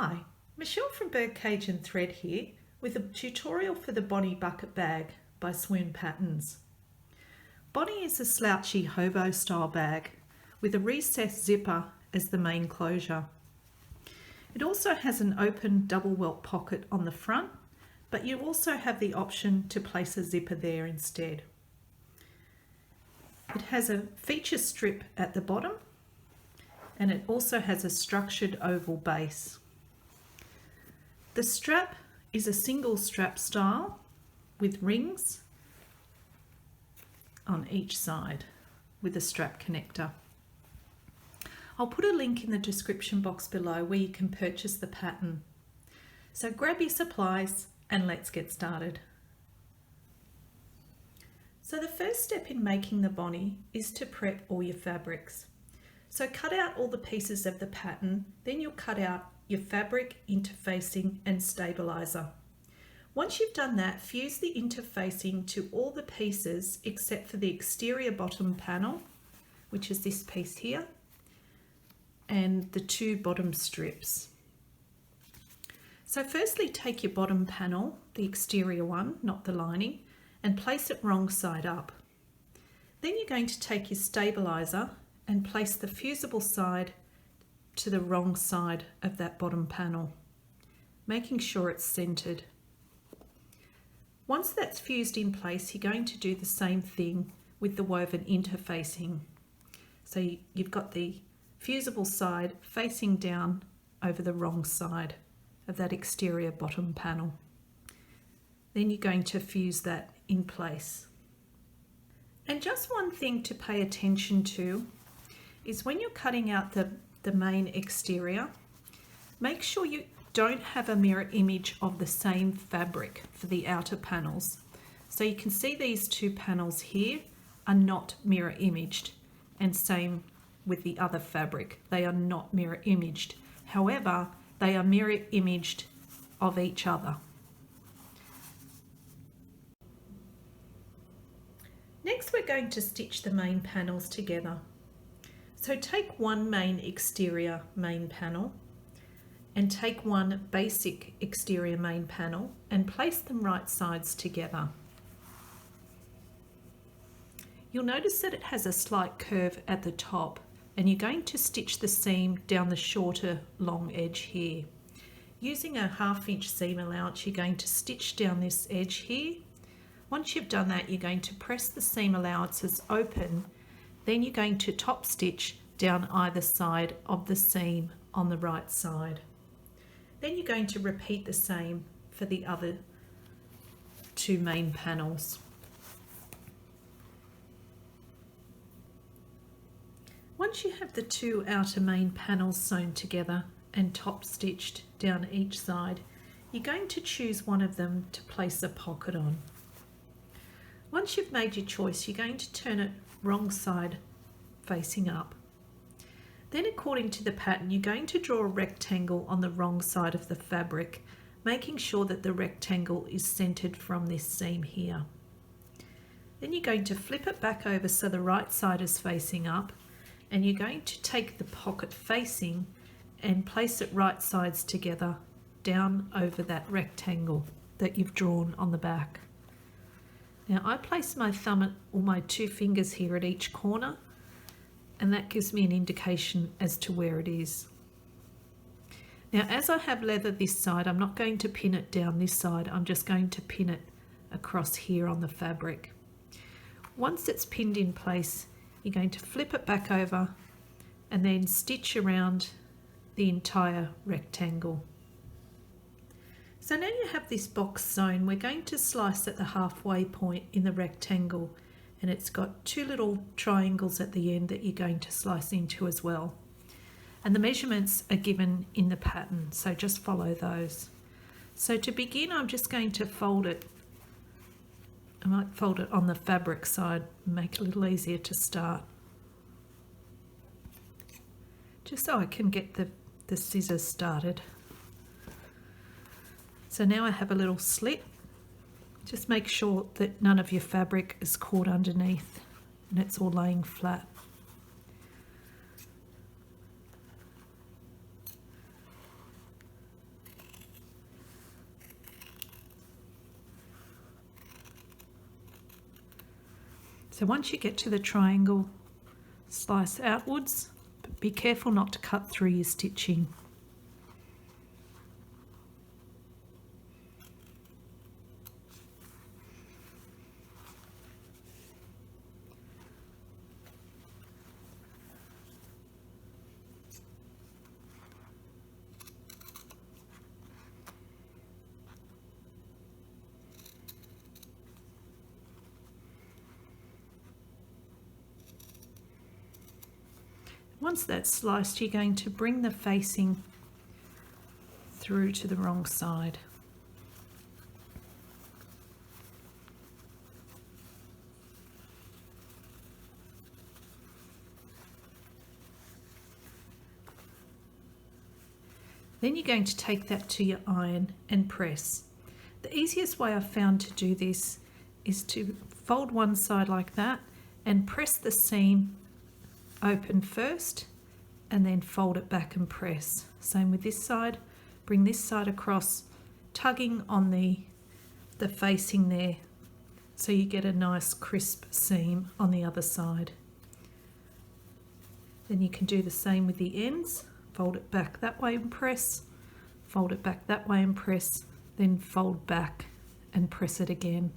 Hi, Michelle from Birdcage and Thread here with a tutorial for the Bonnie Bucket Bag by Swoon Patterns. Bonnie is a slouchy hobo style bag with a recessed zipper as the main closure. It also has an open double welt pocket on the front, but you also have the option to place a zipper there instead. It has a feature strip at the bottom, and it also has a structured oval base. The strap is a single strap style with rings on each side with a strap connector. I'll put a link in the description box below where you can purchase the pattern. So grab your supplies and let's get started. So the first step in making the Bonnie is to prep all your fabrics. So cut out all the pieces of the pattern, then you'll cut out your fabric, interfacing and stabilizer. Once you've done that, fuse the interfacing to all the pieces except for the exterior bottom panel, which is this piece here, and the two bottom strips. So firstly, take your bottom panel, the exterior one, not the lining, and place it wrong side up. Then you're going to take your stabilizer and place the fusible side to the wrong side of that bottom panel, making sure it's centered. Once that's fused in place, you're going to do the same thing with the woven interfacing. So you've got the fusible side facing down over the wrong side of that exterior bottom panel. Then you're going to fuse that in place. And just one thing to pay attention to is when you're cutting out the main exterior, make sure you don't have a mirror image of the same fabric for the outer panels. So you can see these two panels here are not mirror imaged, and same with the other fabric. They are not mirror imaged. However, they are mirror imaged of each other. Next, we're going to stitch the main panels together. So take one main exterior main panel and take one basic exterior main panel and place them right sides together. You'll notice that it has a slight curve at the top, and you're going to stitch the seam down the shorter long edge here. Using a 1/2 inch seam allowance, you're going to stitch down this edge here. Once you've done that, you're going to press the seam allowances open. Then you're going to top stitch down either side of the seam on the right side. Then you're going to repeat the same for the other two main panels. Once you have the two outer main panels sewn together and top stitched down each side, you're going to choose one of them to place a pocket on. Once you've made your choice, you're going to turn it wrong side facing up. Then, according to the pattern, you're going to draw a rectangle on the wrong side of the fabric, making sure that the rectangle is centered from this seam here. Then you're going to flip it back over so the right side is facing up, and you're going to take the pocket facing and place it right sides together down over that rectangle that you've drawn on the back. Now I place my thumb or my two fingers here at each corner, and that gives me an indication as to where it is. Now as I have leather this side, I'm not going to pin it down this side, I'm just going to pin it across here on the fabric. Once it's pinned in place, you're going to flip it back over and then stitch around the entire rectangle. So now you have this box sewn, we're going to slice at the halfway point in the rectangle, and it's got two little triangles at the end that you're going to slice into as well. And the measurements are given in the pattern, so just follow those. So to begin, I'm just going to fold it. I might fold it on the fabric side, make it a little easier to start. Just so I can get the scissors started. So now I have a little slit. Just make sure that none of your fabric is caught underneath and it's all laying flat. So once you get to the triangle, slice outwards, but be careful not to cut through your stitching. Once that's sliced, you're going to bring the facing through to the wrong side. Then you're going to take that to your iron and press. The easiest way I've found to do this is to fold one side like that and press the seam open first and then fold it back and press. Same with this side. Bring this side across, tugging on the facing there so you get a nice crisp seam on the other side. Then you can do the same with the ends. Fold it back that way and press, fold it back that way and press, then fold back and press it again.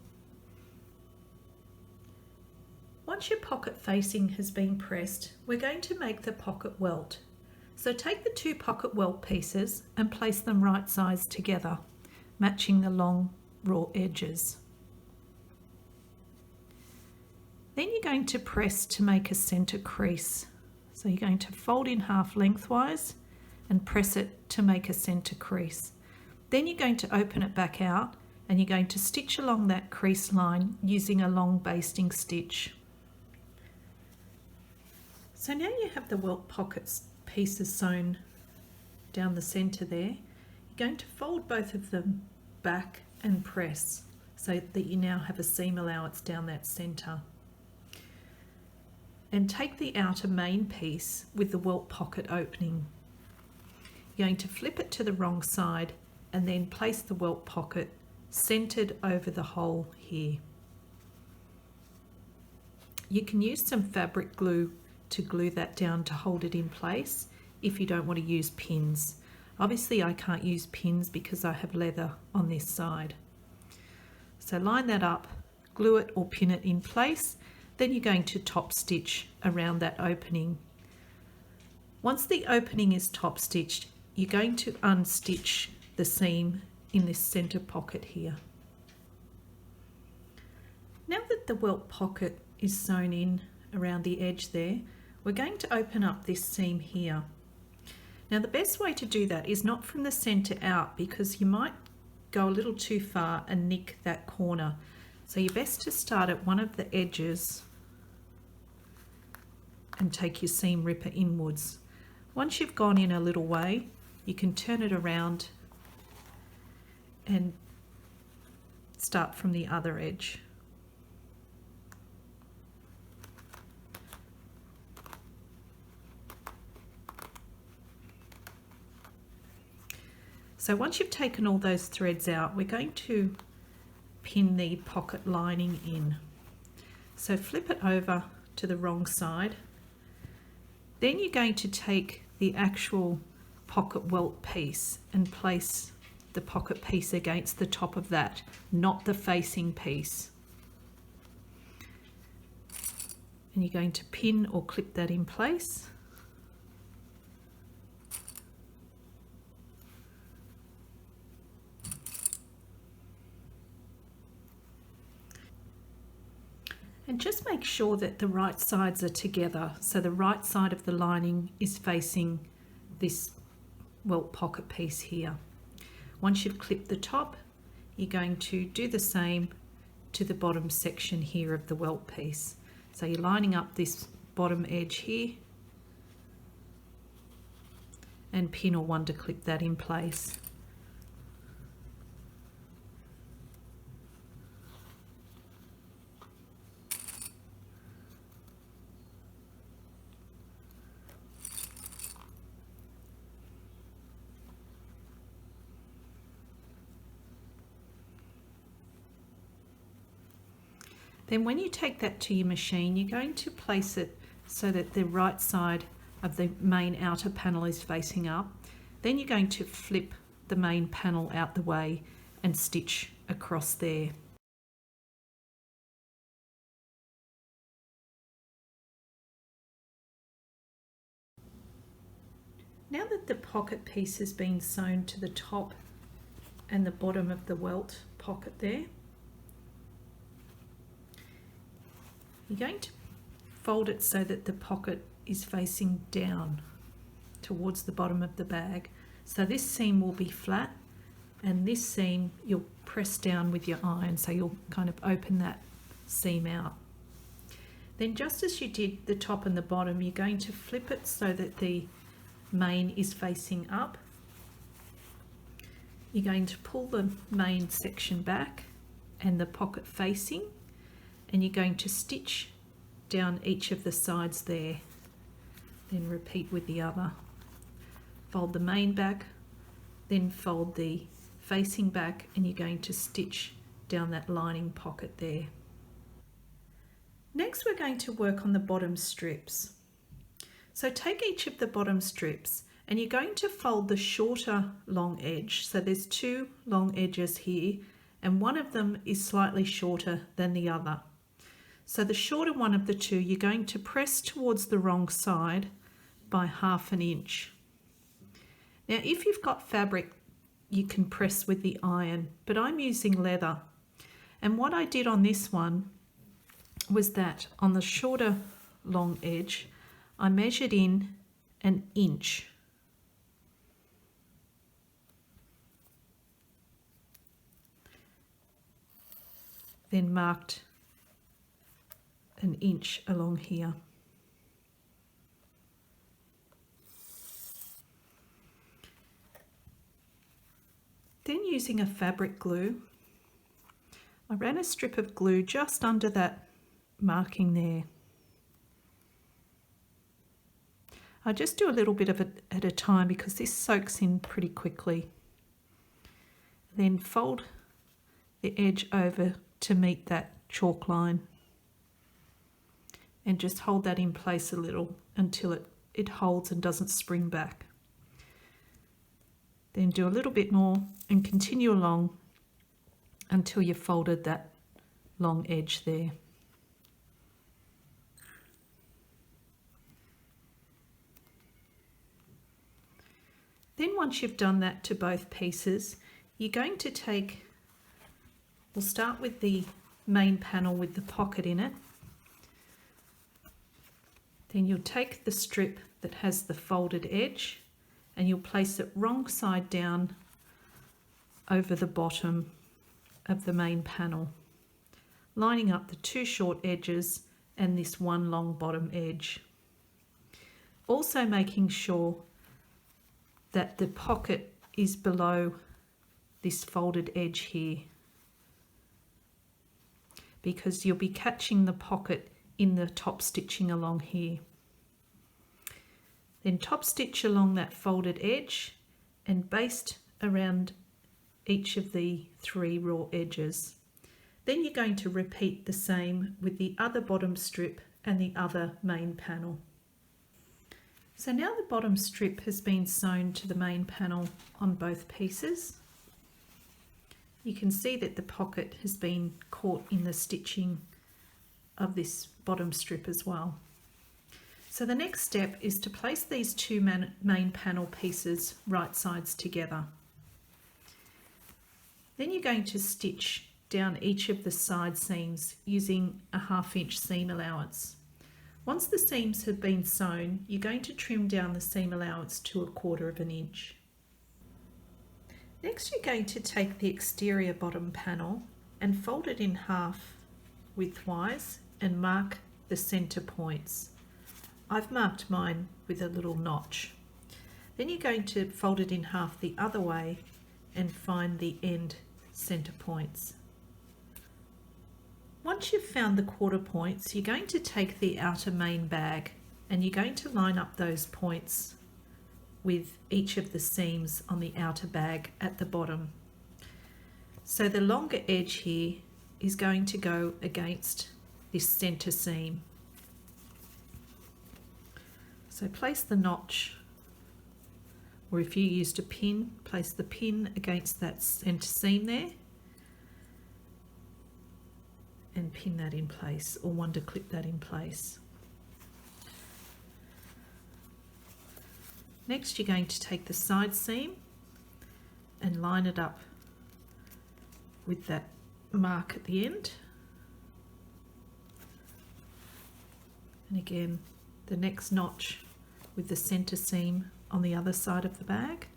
Once your pocket facing has been pressed, we're going to make the pocket welt. So take the two pocket welt pieces and place them right sides together, matching the long raw edges. Then you're going to press to make a center crease. So you're going to fold in half lengthwise and press it to make a center crease. Then you're going to open it back out and you're going to stitch along that crease line using a long basting stitch. So now you have the welt pockets pieces sewn down the center there. You're going to fold both of them back and press so that you now have a seam allowance down that center. And take the outer main piece with the welt pocket opening. You're going to flip it to the wrong side and then place the welt pocket centered over the hole here. You can use some fabric glue to glue that down to hold it in place if you don't want to use pins. Obviously I can't use pins because I have leather on this side. So line that up, glue it or pin it in place. Then you're going to top stitch around that opening. Once the opening is top stitched, you're going to unstitch the seam in this center pocket here. Now that the welt pocket is sewn in around the edge there, we're going to open up this seam here. Now the best way to do that is not from the center out because you might go a little too far and nick that corner. So you're best to start at one of the edges and take your seam ripper inwards. Once you've gone in a little way, you can turn it around and start from the other edge. So once you've taken all those threads out, we're going to pin the pocket lining in. So flip it over to the wrong side. Then you're going to take the actual pocket welt piece and place the pocket piece against the top of that, not the facing piece. And you're going to pin or clip that in place. And just make sure that the right sides are together. So the right side of the lining is facing this welt pocket piece here. Once you've clipped the top, you're going to do the same to the bottom section here of the welt piece. So you're lining up this bottom edge here and pin or wonder clip that in place. Then when you take that to your machine, you're going to place it so that the right side of the main outer panel is facing up. Then you're going to flip the main panel out the way and stitch across there. Now that the pocket piece has been sewn to the top and the bottom of the welt pocket there, you're going to fold it so that the pocket is facing down towards the bottom of the bag. So this seam will be flat, and this seam you'll press down with your iron, so you'll kind of open that seam out. Then just as you did the top and the bottom, you're going to flip it so that the main is facing up. You're going to pull the main section back and the pocket facing, and you're going to stitch down each of the sides there. Then repeat with the other. Fold the main back, then fold the facing back, and you're going to stitch down that lining pocket there. Next we're going to work on the bottom strips. So take each of the bottom strips and you're going to fold the shorter long edge. So there's two long edges here, and one of them is slightly shorter than the other. So the shorter one of the two, you're going to press towards the wrong side by 1/2 inch. Now if you've got fabric, you can press with the iron, but I'm using leather. And what I did on this one was that on the shorter long edge, I measured in 1 inch. Then marked 1 inch along here. Then using a fabric glue, I ran a strip of glue just under that marking there. I just do a little bit of it at a time because this soaks in pretty quickly. Then fold the edge over to meet that chalk line and just hold that in place a little until it holds and doesn't spring back. Then do a little bit more and continue along until you've folded that long edge there. Then once you've done that to both pieces, you're going to take, we'll start with the main panel with the pocket in it. Then you'll take the strip that has the folded edge and you'll place it wrong side down over the bottom of the main panel, lining up the two short edges and this one long bottom edge. Also making sure that the pocket is below this folded edge here, because you'll be catching the pocket in the top stitching along here. Then top stitch along that folded edge and baste around each of the 3 raw edges. Then you're going to repeat the same with the other bottom strip and the other main panel. So now the bottom strip has been sewn to the main panel on both pieces. You can see that the pocket has been caught in the stitching of this bottom strip as well. So the next step is to place these two main panel pieces right sides together. Then you're going to stitch down each of the side seams using a 1/2 inch seam allowance. Once the seams have been sewn, you're going to trim down the seam allowance to 1/4 inch. Next you're going to take the exterior bottom panel and fold it in half widthwise and mark the center points. I've marked mine with a little notch. Then you're going to fold it in half the other way and find the end center points. Once you've found the quarter points, you're going to take the outer main bag and you're going to line up those points with each of the seams on the outer bag at the bottom. So the longer edge here is going to go against this center seam. So place the notch, or if you used a pin, place the pin against that center seam there and pin that in place, or wonder clip that in place. Next, you're going to take the side seam and line it up with that mark at the end. And again, the next notch with the center seam on the other side of the bag.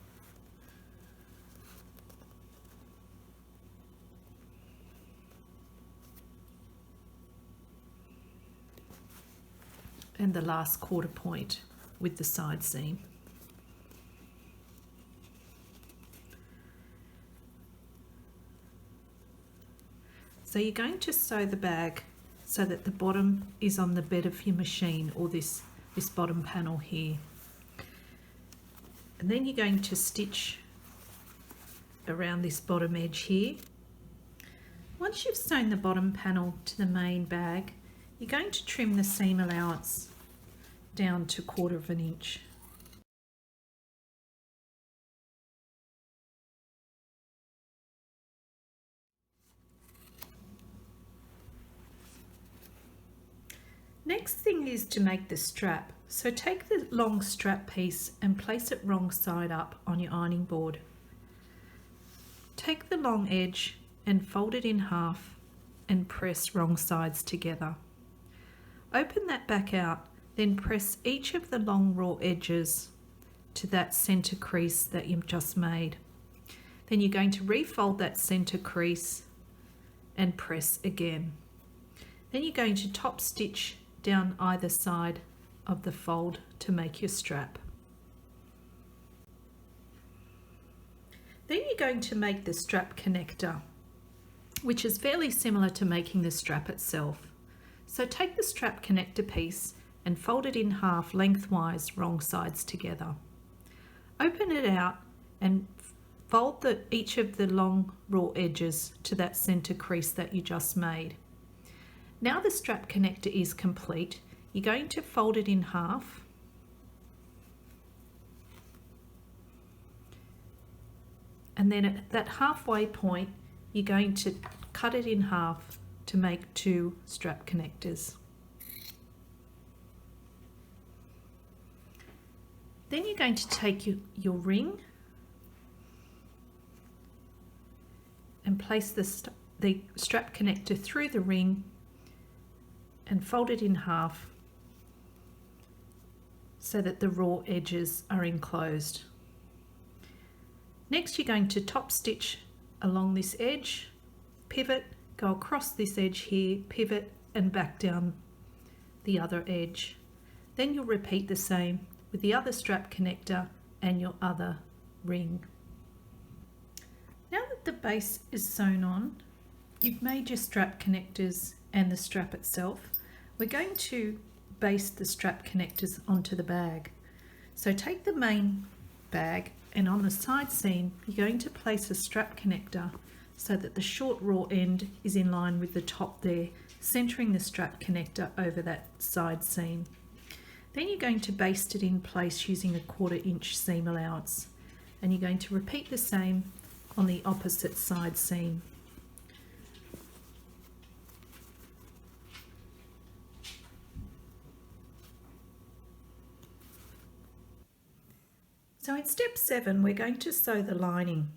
And the last quarter point with the side seam. So you're going to sew the bag so that the bottom is on the bed of your machine, or this bottom panel here. And then you're going to stitch around this bottom edge here. Once you've sewn the bottom panel to the main bag, you're going to trim the seam allowance down to 1/4 inch. Next thing is to make the strap. So take the long strap piece and place it wrong side up on your ironing board. Take the long edge and fold it in half and press wrong sides together. Open that back out, then press each of the long raw edges to that center crease that you've just made. Then you're going to refold that center crease and press again. Then you're going to top stitch down either side of the fold to make your strap. Then you're going to make the strap connector, which is fairly similar to making the strap itself. So take the strap connector piece and fold it in half lengthwise, wrong sides together. Open it out and fold each of the long raw edges to that center crease that you just made. Now the strap connector is complete, you're going to fold it in half and then at that halfway point you're going to cut it in half to make 2 strap connectors. Then you're going to take your ring and place the strap connector through the ring and fold it in half so that the raw edges are enclosed. Next, you're going to top stitch along this edge, pivot, go across this edge here, pivot and back down the other edge. Then you'll repeat the same with the other strap connector and your other ring. Now that the base is sewn on, you've made your strap connectors and the strap itself. We're going to baste the strap connectors onto the bag. So take the main bag and on the side seam you're going to place a strap connector so that the short raw end is in line with the top there, centering the strap connector over that side seam. Then you're going to baste it in place using a 1/4 inch seam allowance, and you're going to repeat the same on the opposite side seam. So in step 7, we're going to sew the lining.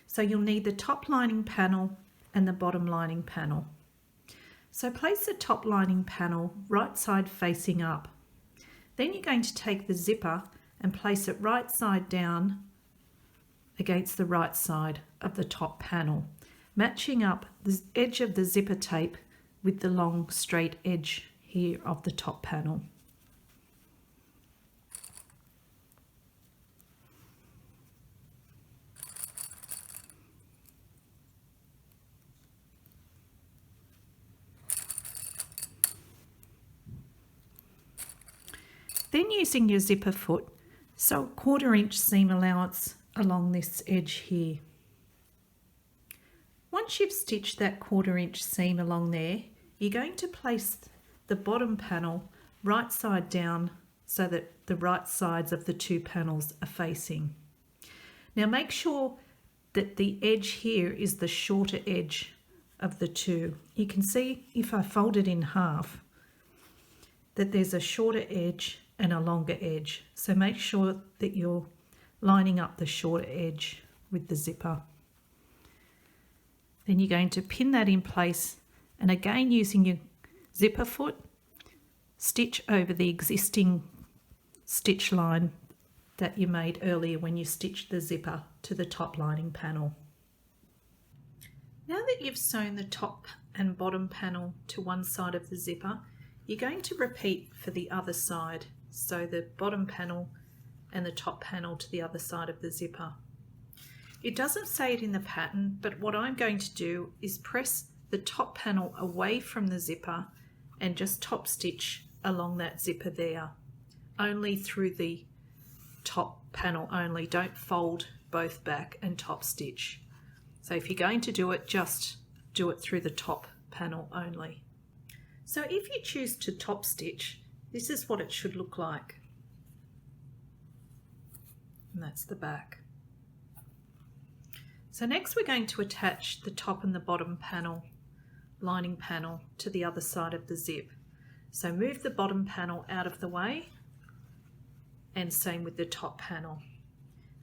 So you'll need the top lining panel and the bottom lining panel. So place the top lining panel right side facing up. Then you're going to take the zipper and place it right side down against the right side of the top panel, matching up the edge of the zipper tape with the long straight edge here of the top panel. Then using your zipper foot, sew a 1/4 inch seam allowance along this edge here. Once you've stitched that 1/4 inch seam along there, you're going to place the bottom panel right side down so that the right sides of the two panels are facing. Now make sure that the edge here is the shorter edge of the two. You can see if I fold it in half that there's a shorter edge and a longer edge. So make sure that you're lining up the shorter edge with the zipper. Then you're going to pin that in place, and again using your zipper foot, stitch over the existing stitch line that you made earlier when you stitched the zipper to the top lining panel. Now that you've sewn the top and bottom panel to one side of the zipper, you're going to repeat for the other side. So the bottom panel and the top panel to the other side of the zipper. It doesn't say it in the pattern, but what I'm going to do is press the top panel away from the zipper and just top stitch along that zipper there, only through the top panel only. Don't fold both back and top stitch. So if you're going to do it, just do it through the top panel only. So if you choose to top stitch, this is what it should look like. And that's the back. So next we're going to attach the top and the bottom panel, lining panel, to the other side of the zip. So move the bottom panel out of the way, and same with the top panel.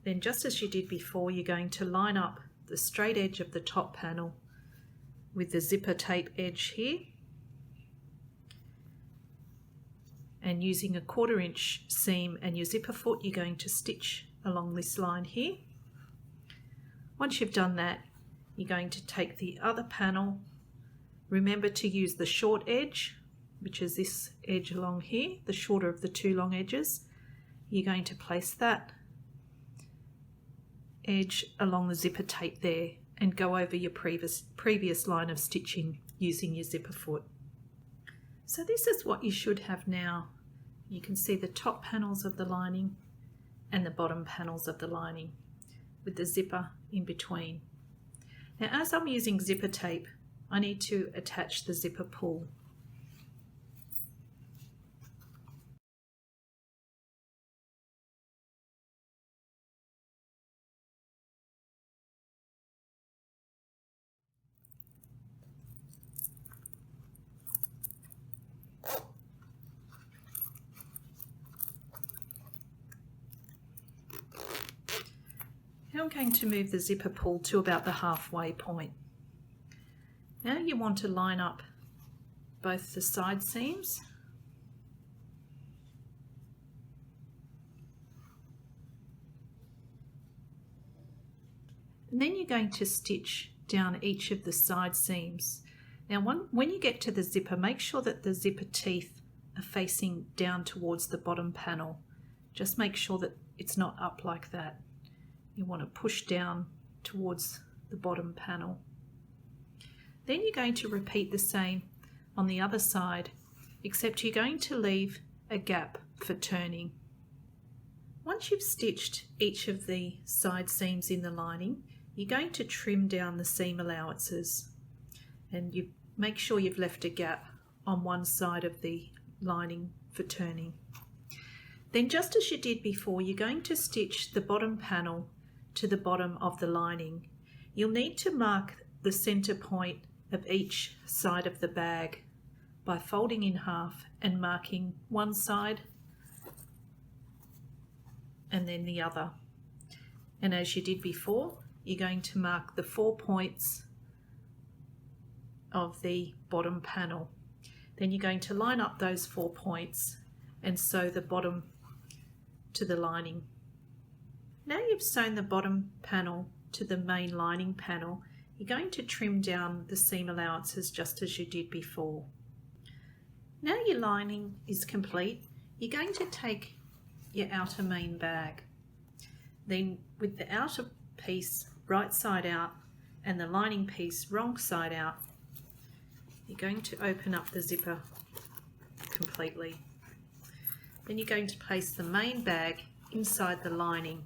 Then just as you did before, you're going to line up the straight edge of the top panel with the zipper tape edge here, and using a 1/4 inch seam and your zipper foot, you're going to stitch along this line here. Once you've done that, you're going to take the other panel. Remember to use the short edge, which is this edge along here, the shorter of the two long edges. You're going to place that edge along the zipper tape there and go over your previous line of stitching using your zipper foot. So this is what you should have now. You can see the top panels of the lining and the bottom panels of the lining with the zipper in between. Now as I'm using zipper tape, I need to attach the zipper pull. Now I'm going to move the zipper pull to about the halfway point. Now you want to line up both the side seams and then you're going to stitch down each of the side seams. Now when you get to the zipper, make sure that the zipper teeth are facing down towards the bottom panel. Just make sure that it's not up like that. You want to push down towards the bottom panel. Then you're going to repeat the same on the other side, except you're going to leave a gap for turning. Once you've stitched each of the side seams in the lining, you're going to trim down the seam allowances, and you make sure you've left a gap on one side of the lining for turning. Then just as you did before, you're going to stitch the bottom panel to the bottom of the lining. You'll need to mark the center point of each side of the bag by folding in half and marking one side and then the other. And as you did before, you're going to mark the 4 points of the bottom panel. Then you're going to line up those 4 points and sew the bottom to the lining. Now you've sewn the bottom panel to the main lining panel, you're going to trim down the seam allowances just as you did before. Now your lining is complete, you're going to take your outer main bag. Then with the outer piece right side out and the lining piece wrong side out, you're going to open up the zipper completely. Then you're going to place the main bag inside the lining,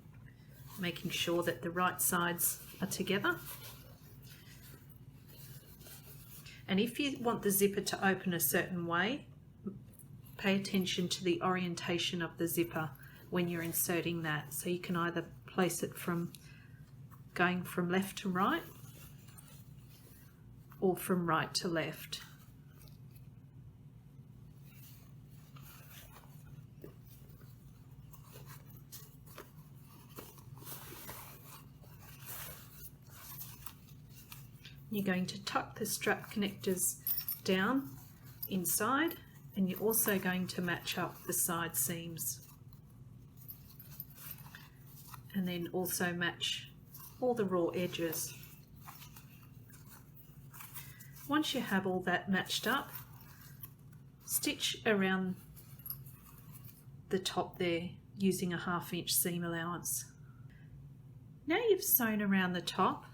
making sure that the right sides are together. And if you want the zipper to open a certain way, pay attention to the orientation of the zipper when you're inserting that. So you can either place it from going from left to right or from right to left. You're going to tuck the strap connectors down inside, and you're also going to match up the side seams, and then also match all the raw edges. Once you have all that matched up, stitch around the top there using a 1/2 inch seam allowance. Now you've sewn around the top,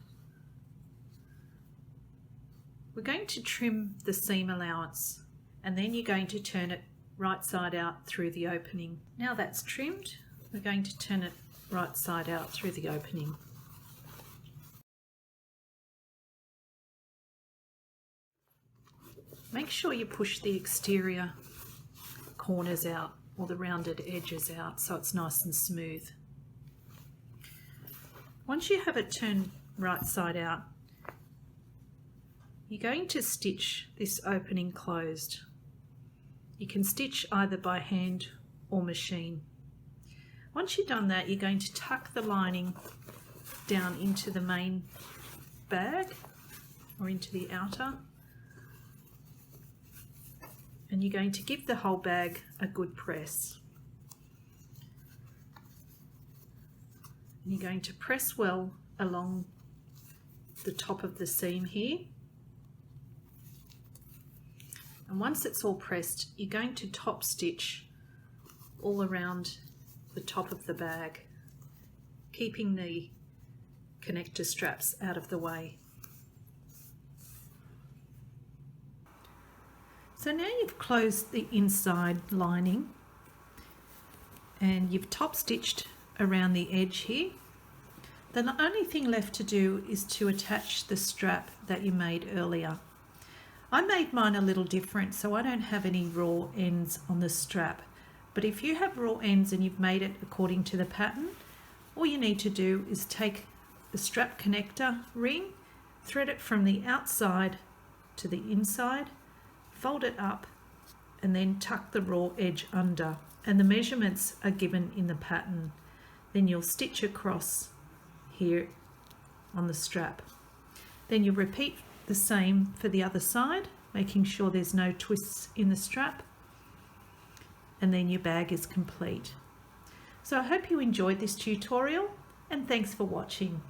we're going to trim the seam allowance, and then you're going to turn it right side out through the opening. Now that's trimmed, we're going to turn it right side out through the opening. Make sure you push the exterior corners out, or the rounded edges out, so it's nice and smooth. Once you have it turned right side out, you're going to stitch this opening closed. You can stitch either by hand or machine. Once you've done that, you're going to tuck the lining down into the main bag or into the outer, and you're going to give the whole bag a good press. And you're going to press well along the top of the seam here. And once it's all pressed, you're going to top stitch all around the top of the bag, keeping the connector straps out of the way. So now you've closed the inside lining and you've top stitched around the edge here. Then the only thing left to do is to attach the strap that you made earlier. I made mine a little different, so I don't have any raw ends on the strap. But if you have raw ends and you've made it according to the pattern, all you need to do is take the strap connector ring, thread it from the outside to the inside, fold it up, and then tuck the raw edge under. And the measurements are given in the pattern. Then you'll stitch across here on the strap. Then you repeat the same for the other side, making sure there's no twists in the strap, and then your bag is complete. So I hope you enjoyed this tutorial, and thanks for watching.